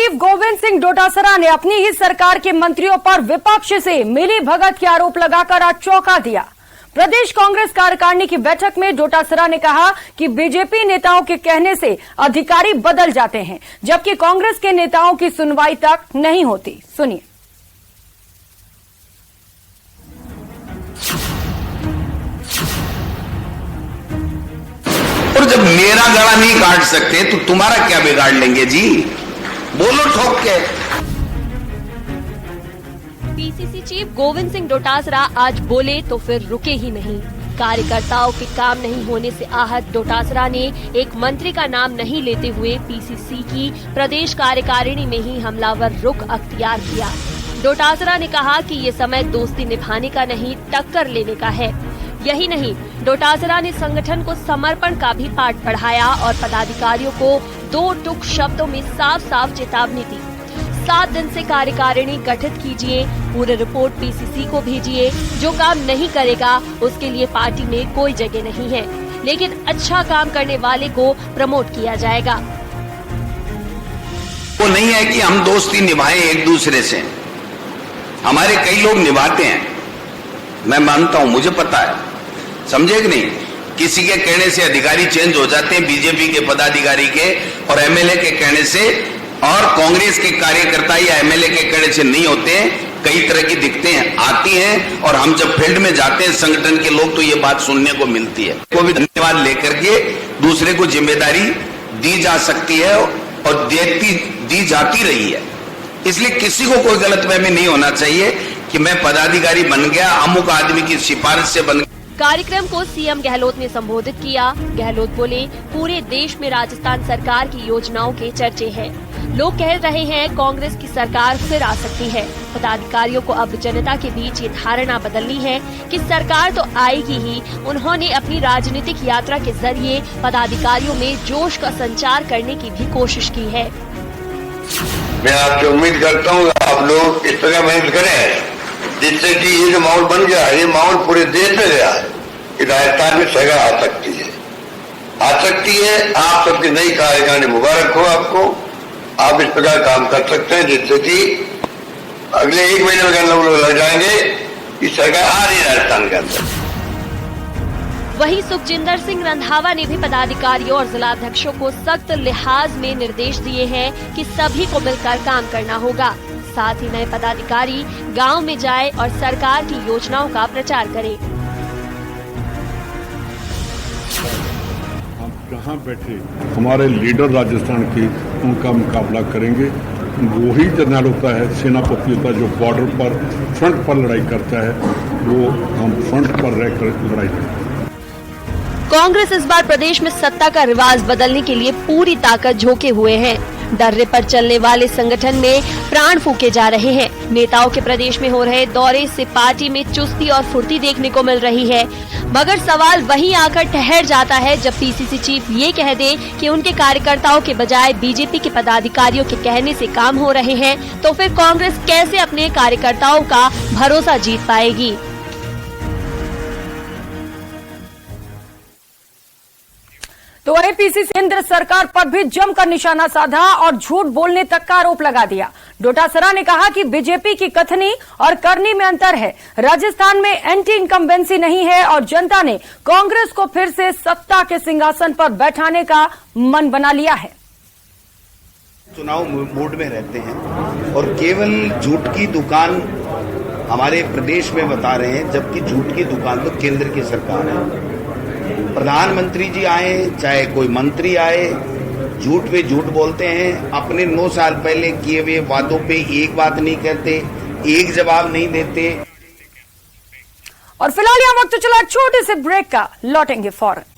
Chief Govind Singh Dotasra ने अपनी ही सरकार के मंत्रियों पर विपक्ष से मिली भगत के आरोप लगाकर आज चौंका दिया। प्रदेश कांग्रेस कार्यकारिणी की बैठक में डोटासरा ने कहा कि बीजेपी नेताओं के कहने से अधिकारी बदल जाते हैं, जबकि कांग्रेस के नेताओं की सुनवाई तक नहीं होती। सुनिए। और जब मेरा गला नहीं काट सकते तो तुम्हारा क्या बिगाड़ लेंगे जी? बोलो ठोक के। पीसीसी चीफ गोविंद सिंह डोटासरा आज बोले तो फिर रुके ही नहीं। कार्यकर्ताओं के काम नहीं होने से आहत डोटासरा ने एक मंत्री का नाम नहीं लेते हुए पीसीसी की प्रदेश कार्यकारिणी में ही हमलावर रुख अख्तियार किया। डोटासरा ने कहा कि ये समय दोस्ती निभाने का नहीं, टक्कर लेने का है। यही नहीं, डोटासरा ने संगठन को समर्पण का भी पाठ पढ़ाया और पदाधिकारियों को दो टूक शब्दों में साफ साफ चेतावनी दी। 7 दिन से कार्यकारिणी गठित कीजिए, पूरी रिपोर्ट पीसीसी को भेजिए। जो काम नहीं करेगा उसके लिए पार्टी में कोई जगह नहीं है, लेकिन अच्छा काम करने वाले को प्रमोट किया जाएगा। वो नहीं है कि हम दोस्ती निभाएं एक दूसरे से, हमारे कई लोग निभाते हैं, मैं मानता हूं, मुझे पता है, समझे कि नहीं? किसी के कहने से अधिकारी चेंज हो जाते हैं, बीजेपी के पदाधिकारी के और एमएलए के कहने से, और कांग्रेस के कार्यकर्ता या एमएलए के कहने से नहीं होते हैं। कई तरह की दिक्कतें आती हैं और हम जब फील्ड में जाते हैं संगठन के लोग तो ये बात सुनने को मिलती है। को भी धन्यवाद लेकर के दूसरे को जिम्मेदारी दी जा सकती है और दी जाती रही है। इसलिए किसी को कोई गलतफहमी नहीं होना चाहिए कि मैं पदाधिकारी बन गया, अमुक आदमी की सिफारिश से बन गया। कार्यक्रम को सीएम गहलोत ने संबोधित किया। गहलोत बोले, पूरे देश में राजस्थान सरकार की योजनाओं के चर्चे हैं। लोग कह रहे हैं कांग्रेस की सरकार फिर आ सकती है। पदाधिकारियों को अब जनता के बीच ये धारणा बदलनी है कि सरकार तो आएगी ही। उन्होंने अपनी राजनीतिक यात्रा के जरिए पदाधिकारियों में जोश का संचार करने की भी कोशिश की है। मैं आपसे उम्मीद करता हूँ आप लोग इस तरह मेहनत करें जिससे कि ये जो माहौल बन गया है, ये माहौल पूरे देश में गया है कि राजस्थान में सरकार आ सकती है, आप सबकी नई कार्यकारिणी मुबारक हो आपको। आप इस प्रकार काम कर सकते हैं जिससे कि अगले 1 महीने में लोग लग जाएंगे कि सरकार आ रही है राजस्थान के अंदर। वहीं सुखजिंदर सिंह रंधावा ने भी पदाधिकारियों और जिलाध्यक्षों को सख्त लिहाज में निर्देश दिए हैं कि सभी को मिलकर काम करना होगा। साथ ही नए पदाधिकारी गांव में जाए और सरकार की योजनाओं का प्रचार करें। हम जहाँ बैठे हमारे लीडर राजस्थान के, उनका मुकाबला करेंगे। वही जनरल होता है, सेनापति होता है जो बॉर्डर पर फ्रंट पर लड़ाई करता है, वो हम फ्रंट पर रहकर लड़ाई करते हैं। कांग्रेस इस बार प्रदेश में सत्ता का रिवाज बदलने के लिए पूरी ताकत झोंके हुए हैं। डर्रे पर चलने वाले संगठन में प्राण फूके जा रहे हैं। नेताओं के प्रदेश में हो रहे दौरे से पार्टी में चुस्ती और फुर्ती देखने को मिल रही है, मगर सवाल वहीं आकर ठहर जाता है जब पीसीसी चीफ ये कह दे कि उनके कार्यकर्ताओं के बजाय बीजेपी के पदाधिकारियों के कहने से काम हो रहे हैं, तो फिर कांग्रेस कैसे अपने कार्यकर्ताओं का भरोसा जीत पाएगी? तो वहीं पीसीसी केंद्र सरकार पर भी जमकर निशाना साधा और झूठ बोलने तक का आरोप लगा दिया। डोटासरा ने कहा कि बीजेपी की कथनी और करनी में अंतर है। राजस्थान में एंटी इनकम्बेंसी नहीं है और जनता ने कांग्रेस को फिर से सत्ता के सिंहासन पर बैठाने का मन बना लिया है। चुनाव मोड में रहते हैं और केवल झूठ की दुकान हमारे प्रदेश में बता रहे हैं, जबकि झूठ की दुकान तो केंद्र की सरकार है। प्रधानमंत्री जी आए चाहे कोई मंत्री आए, झूठ पे झूठ बोलते हैं। अपने 9 साल पहले किए हुए वादों पे एक बात नहीं कहते, एक जवाब नहीं देते। और फिलहाल यहाँ वक्त चला छोटे से ब्रेक का, लौटेंगे फौरन।